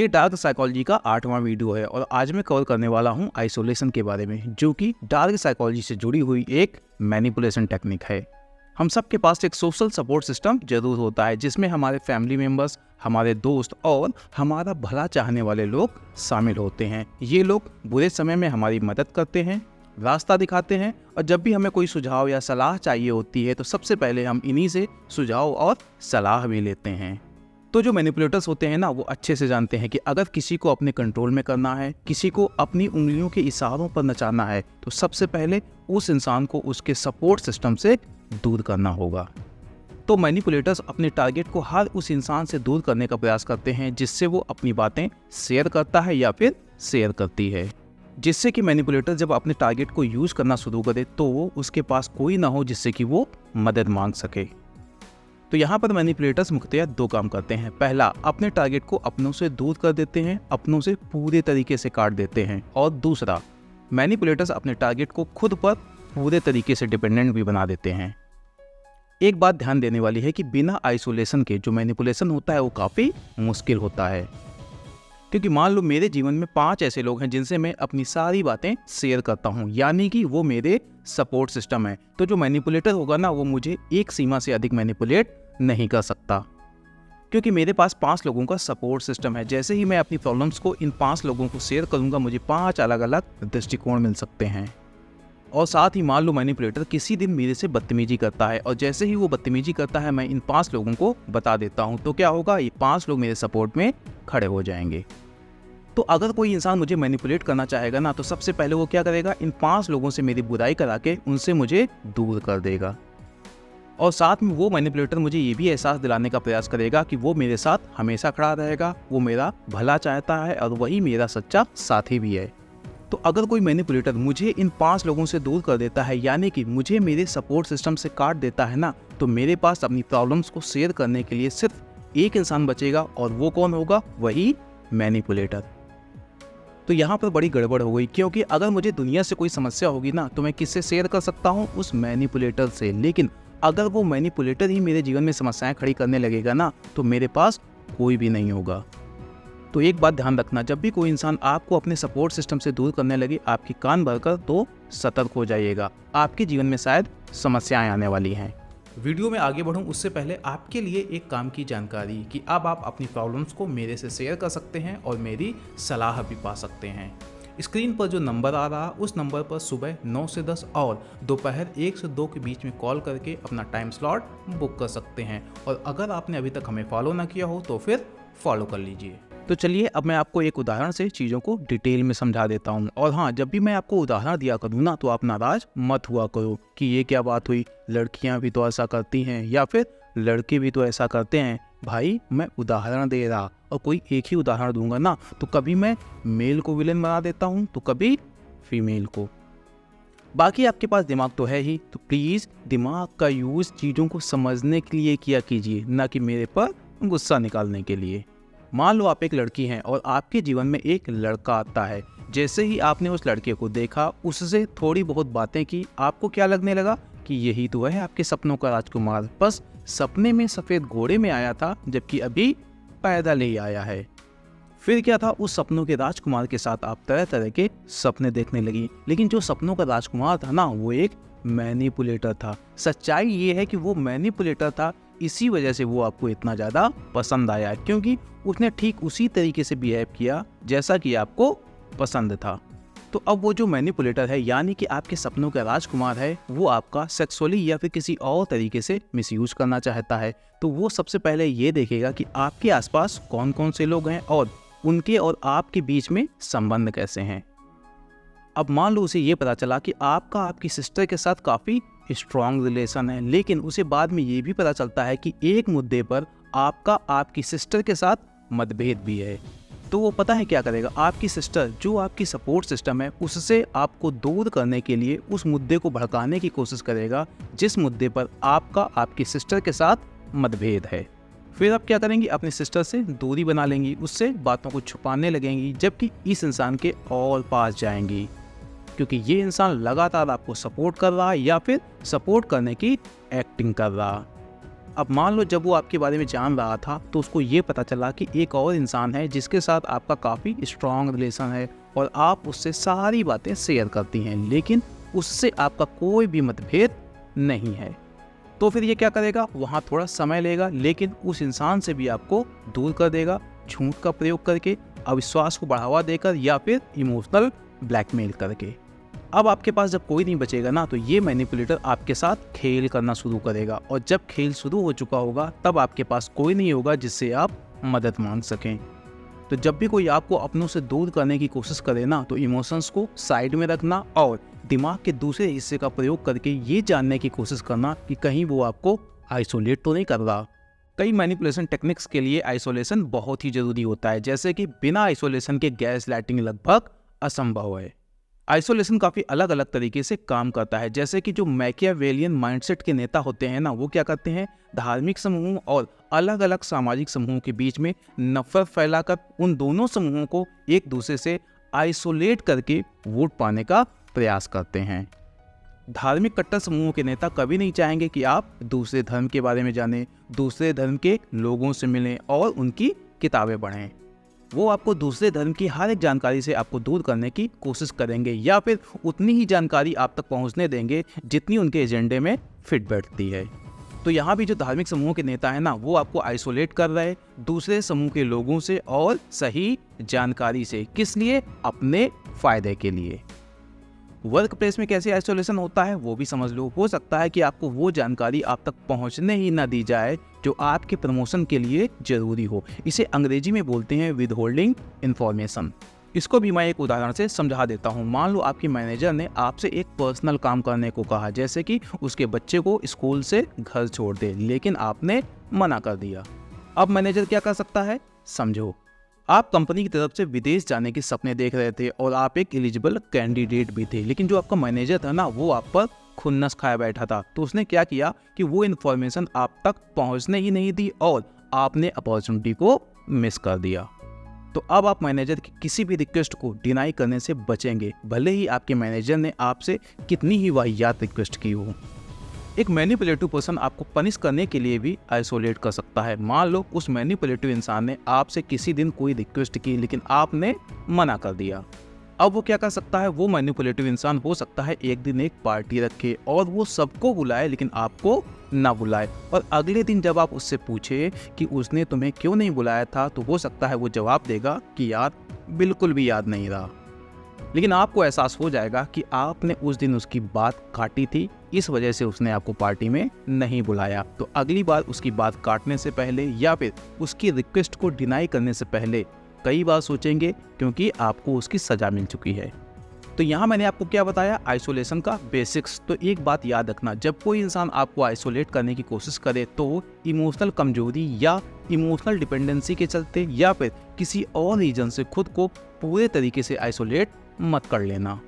ये dark psychology का 8वां video है और आज मैं कवर करने वाला हूँ आइसोलेशन के बारे में, जो कि डार्क साइकोलॉजी से जुड़ी हुई एक मैनिपुलेशन टेक्निक है। हम सब के पास एक सोशल सपोर्ट सिस्टम जरूर होता है, जिसमें हमारे फैमिली मेम्बर्स, हमारे दोस्त और हमारा भला चाहने वाले लोग शामिल होते हैं। ये लोग बुरे समय में हमारी मदद करते हैं, रास्ता दिखाते हैं और जब भी हमें कोई सुझाव या सलाह चाहिए होती है तो सबसे पहले हम इन्हीं से सुझाव और सलाह भी लेते हैं। तो जो मैनिपुलेटर्स होते हैं ना, वो अच्छे से जानते हैं कि अगर किसी को अपने कंट्रोल में करना है, किसी को अपनी उंगलियों के इशारों पर नचाना है, तो सबसे पहले उस इंसान को उसके सपोर्ट सिस्टम से दूर करना होगा। तो मैनिपुलेटर्स अपने टारगेट को हर उस इंसान से दूर करने का प्रयास करते हैं जिससे वो अपनी बातें शेयर करता है या फिर शेयर करती है, जिससे कि मैनिपुलेटर जब अपने टारगेट को यूज करना शुरू करे तो वो उसके पास कोई ना हो जिससे कि वो मदद मांग सके। तो यहाँ पर मैनिपुलेटर्स मुख्यतः दो काम करते हैं। पहला, अपने टारगेट को अपनों से दूर कर देते हैं, अपनों से पूरे तरीके से काट देते हैं। और दूसरा, मैनिपुलेटर्स अपने टारगेट को खुद पर पूरे तरीके से डिपेंडेंट भी बना देते हैं। एक बात ध्यान देने वाली है कि बिना आइसोलेशन के जो मैनिपुलेशन होता है वो काफ़ी मुश्किल होता है, क्योंकि मान लो मेरे जीवन में 5 ऐसे लोग हैं जिनसे मैं अपनी सारी बातें शेयर करता हूँ, यानी कि वो मेरे सपोर्ट सिस्टम है। तो जो मैनिपुलेटर होगा ना, वो मुझे एक सीमा से अधिक मैनिपुलेट नहीं कर सकता, क्योंकि मेरे पास 5 लोगों का सपोर्ट सिस्टम है। जैसे ही मैं अपनी प्रॉब्लम्स को इन 5 लोगों को शेयर करूंगा, मुझे 5 अलग अलग दृष्टिकोण मिल सकते हैं। और साथ ही मान लो मैनिपुलेटर किसी दिन मेरे से बदतमीजी करता है, और जैसे ही वो बदतमीजी करता है मैं इन 5 लोगों को बता देता हूँ, तो क्या होगा, ये 5 लोग मेरे सपोर्ट में खड़े हो जाएंगे। तो अगर कोई इंसान मुझे मैनिपुलेट करना चाहेगा ना, तो सबसे पहले वो क्या करेगा, इन 5 लोगों से मेरी बुराई करा के उनसे मुझे दूर कर देगा। और साथ में वो मैनिपुलेटर मुझे ये भी एहसास दिलाने का प्रयास करेगा कि वो मेरे साथ हमेशा खड़ा रहेगा, वो मेरा भला चाहता है और वही मेरा सच्चा साथी भी है। तो अगर कोई मैनिपुलेटर मुझे इन 5 लोगों से दूर कर देता है, यानी कि मुझे मेरे सपोर्ट सिस्टम से काट देता है ना, तो मेरे पास अपनी प्रॉब्लम्स को शेयर करने के लिए सिर्फ एक इंसान बचेगा, और वो कौन होगा, वही मैनिपुलेटर। तो यहाँ पर बड़ी गड़बड़ हो गई, क्योंकि अगर मुझे दुनिया से कोई समस्या होगी ना, तो मैं किससे शेयर कर सकता हूँ, उस मैनिपुलेटर से। लेकिन अगर वो मैनिपुलेटर ही मेरे जीवन में समस्याएं खड़ी करने लगेगा ना, तो मेरे पास कोई भी नहीं होगा। तो एक बात ध्यान रखना, जब भी कोई इंसान आपको अपने सपोर्ट सिस्टम से दूर करने लगे आपकी कान भरकर, तो सतर्क हो जाइएगा, आपके जीवन में शायद समस्याएं आने वाली हैं। वीडियो में आगे बढ़ूं उससे पहले आपके लिए एक काम की जानकारी कि अब आप अपनी प्रॉब्लम्स को मेरे से शेयर कर सकते हैं और मेरी सलाह भी पा सकते हैं। स्क्रीन पर जो नंबर आ रहा, उस नंबर पर सुबह 9 से 10 और दोपहर 1 से 2 के बीच में कॉल करके अपना टाइम स्लॉट बुक कर सकते हैं। और अगर आपने अभी तक हमें फॉलो ना किया हो तो फिर फॉलो कर लीजिए। तो चलिए, अब मैं आपको एक उदाहरण से चीज़ों को डिटेल में समझा देता हूँ। और हाँ, जब भी मैं आपको उदाहरण दिया करूँ ना, तो आप नाराज मत हुआ करो कि ये क्या बात हुई, लड़कियाँ भी तो ऐसा करती हैं या फिर लड़के भी तो ऐसा करते हैं। भाई, मैं उदाहरण दे रहा, और कोई एक ही उदाहरण दूंगा ना, तो कभी मैं मेल को विलेन बना देता हूँ तो कभी फीमेल को। बाकी आपके पास दिमाग तो है ही, तो प्लीज़ दिमाग का यूज़ चीज़ों को समझने के लिए किया कीजिए, ना कि मेरे पर गुस्सा निकालने के लिए। मान लो आप एक लड़की हैं और आपके जीवन में एक लड़का आता है। जैसे ही आपने उस लड़के को देखा, उससे थोड़ी बहुत बातें की, आपको क्या लगने लगा कि यही तो है आपके सपनों का राजकुमार। बस सपने में सफ़ेद घोड़े में आया था, जबकि अभी पैदल ही आया है। फिर क्या था, उस सपनों के राजकुमार के साथ आप तरह तरह के सपने देखने लगी। लेकिन जो सपनों का राजकुमार था ना, वो एक मैनिपुलेटर था। सच्चाई ये है कि वो मैनिपुलेटर था, इसी वजह से वो आपको इतना ज़्यादा पसंद आया, क्योंकि उसने ठीक उसी तरीके से बिहेव किया जैसा कि आपको पसंद था। तो अब वो जो मैनिपुलेटर है, यानी कि आपके सपनों का राजकुमार है, वो आपका सेक्सुअली या फिर किसी और तरीके से मिसयूज करना चाहता है। तो वो सबसे पहले ये देखेगा कि आपके आसपास कौन कौन से लोग हैं और उनके और आपके बीच में संबंध कैसे हैं। अब मान लो उसे ये पता चला कि आपका आपकी सिस्टर के साथ काफ़ी स्ट्रॉन्ग रिलेशन है, लेकिन उसे बाद में ये भी पता चलता है कि एक मुद्दे पर आपका आपकी सिस्टर के साथ मतभेद भी है। तो वो पता है क्या करेगा, आपकी सिस्टर जो आपकी सपोर्ट सिस्टम है, उससे आपको दूर करने के लिए उस मुद्दे को भड़काने की कोशिश करेगा जिस मुद्दे पर आपका आपकी सिस्टर के साथ मतभेद है। फिर आप क्या करेंगी, अपनी सिस्टर से दूरी बना लेंगी, उससे बातों को छुपाने लगेंगी, जबकि इस इंसान के और पास जाएंगी, क्योंकि ये इंसान लगातार आपको सपोर्ट कर रहा है या फिर सपोर्ट करने की एक्टिंग कर रहा। अब मान लो जब वो आपके बारे में जान रहा था तो उसको ये पता चला कि एक और इंसान है जिसके साथ आपका काफ़ी स्ट्रॉन्ग रिलेशन है और आप उससे सारी बातें शेयर करती हैं, लेकिन उससे आपका कोई भी मतभेद नहीं है। तो फिर ये क्या करेगा, वहाँ थोड़ा समय लेगा लेकिन उस इंसान से भी आपको दूर कर देगा, झूठ का प्रयोग करके, अविश्वास को बढ़ावा देकर या फिर इमोशनल ब्लैकमेल करके। अब आपके पास जब कोई नहीं बचेगा ना, तो ये मैनिपुलेटर आपके साथ खेल करना शुरू करेगा और जब खेल शुरू हो चुका होगा तब आपके पास कोई नहीं होगा जिससे आप मदद मांग सकें। तो जब भी कोई आपको अपनों से दूर करने की कोशिश करे ना, तो इमोशंस को साइड में रखना और दिमाग के दूसरे हिस्से का प्रयोग करके ये जानने की कोशिश करना कि कहीं वो आपको आइसोलेट तो नहीं कर रहा। कई मैनिपुलेशन टेक्निक्स के लिए आइसोलेशन बहुत ही जरूरी होता है, जैसे कि बिना आइसोलेशन के गैस लाइटिंग लगभग असंभव है। आइसोलेशन काफ़ी अलग अलग तरीके से काम करता है, जैसे कि जो मैकियावेलियन माइंडसेट के नेता होते हैं ना, वो क्या करते हैं, धार्मिक समूहों और अलग अलग सामाजिक समूहों के बीच में नफरत फैलाकर उन दोनों समूहों को एक दूसरे से आइसोलेट करके वोट पाने का प्रयास करते हैं। धार्मिक कट्टर समूहों के नेता कभी नहीं चाहेंगे कि आप दूसरे धर्म के बारे में जानें, दूसरे धर्म के लोगों से मिलें और उनकी किताबें पढ़ें। वो आपको दूसरे धर्म की हर एक जानकारी से आपको दूर करने की कोशिश करेंगे या फिर उतनी ही जानकारी आप तक पहुंचने देंगे जितनी उनके एजेंडे में फिट बैठती है। तो यहाँ भी जो धार्मिक समूहों के नेता है ना, वो आपको आइसोलेट कर रहे हैं दूसरे समूह के लोगों से और सही जानकारी से। किस लिए? अपने फायदे के लिए। वर्क प्लेस में कैसे आइसोलेशन होता है वो भी समझ लो। हो सकता है कि आपको वो जानकारी आप तक पहुंचने ही ना दी जाए जो आपके प्रमोशन के लिए जरूरी हो। इसे अंग्रेजी में बोलते हैं विदहोल्डिंग इन्फॉर्मेशन। इसको भी मैं एक उदाहरण से समझा देता हूँ। मान लो आपके मैनेजर ने आपसे एक पर्सनल काम करने को कहा, जैसे कि उसके बच्चे को स्कूल से घर छोड़ दे, लेकिन आपने मना कर दिया। अब मैनेजर क्या कर सकता है? समझो, आप कंपनी की तरफ से विदेश जाने के सपने देख रहे थे और आप एक एलिजिबल कैंडिडेट भी थे, लेकिन जो आपका मैनेजर था ना, वो आप पर खुन्नस खाया बैठा था। तो उसने क्या किया कि वो इन्फॉर्मेशन आप तक पहुंचने ही नहीं दी और आपने अपॉर्चुनिटी को मिस कर दिया। तो अब आप मैनेजर की किसी भी रिक्वेस्ट को डिनाई करने से बचेंगे, भले ही आपके मैनेजर ने आपसे कितनी ही वाहियात रिक्वेस्ट की हो। एक मैनिपुलेटिव पर्सन आपको पनिश करने के लिए भी आइसोलेट कर सकता है। मान लो उस मैनिपुलेटिव इंसान ने आपसे किसी दिन कोई रिक्वेस्ट की लेकिन आपने मना कर दिया। अब वो क्या कर सकता है? वो मैनिपुलेटिव इंसान हो सकता है एक दिन एक पार्टी रखे और वो सबको बुलाए लेकिन आपको ना बुलाए, और अगले दिन जब आप उससे पूछे कि उसने तुम्हें क्यों नहीं बुलाया था, तो हो सकता है वो जवाब देगा कि यार बिल्कुल भी याद नहीं रहा। लेकिन आपको एहसास हो जाएगा कि आपने उस दिन उसकी बात काटी थी, इस वजह से उसने आपको पार्टी में नहीं बुलाया। तो अगली बार उसकी बात काटने से पहले या फिर उसकी रिक्वेस्ट को डिनाई करने से पहले कई बार सोचेंगे, क्योंकि आपको उसकी सजा मिल चुकी है। तो यहाँ मैंने आपको क्या बताया? आइसोलेशन का बेसिक्स। तो एक बात याद रखना, जब कोई इंसान आपको आइसोलेट करने की कोशिश करे तो इमोशनल कमजोरी या इमोशनल डिपेंडेंसी के चलते या फिर किसी और रीजन से खुद को पूरे तरीके से आइसोलेट मत कर लेना।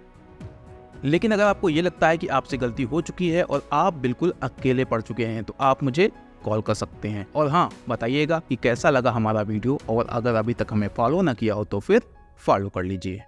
लेकिन अगर आपको ये लगता है कि आपसे गलती हो चुकी है और आप बिल्कुल अकेले पड़ चुके हैं, तो आप मुझे कॉल कर सकते हैं। और हाँ, बताइएगा कि कैसा लगा हमारा वीडियो, और अगर अभी तक हमें फॉलो ना किया हो तो फिर फॉलो कर लीजिए।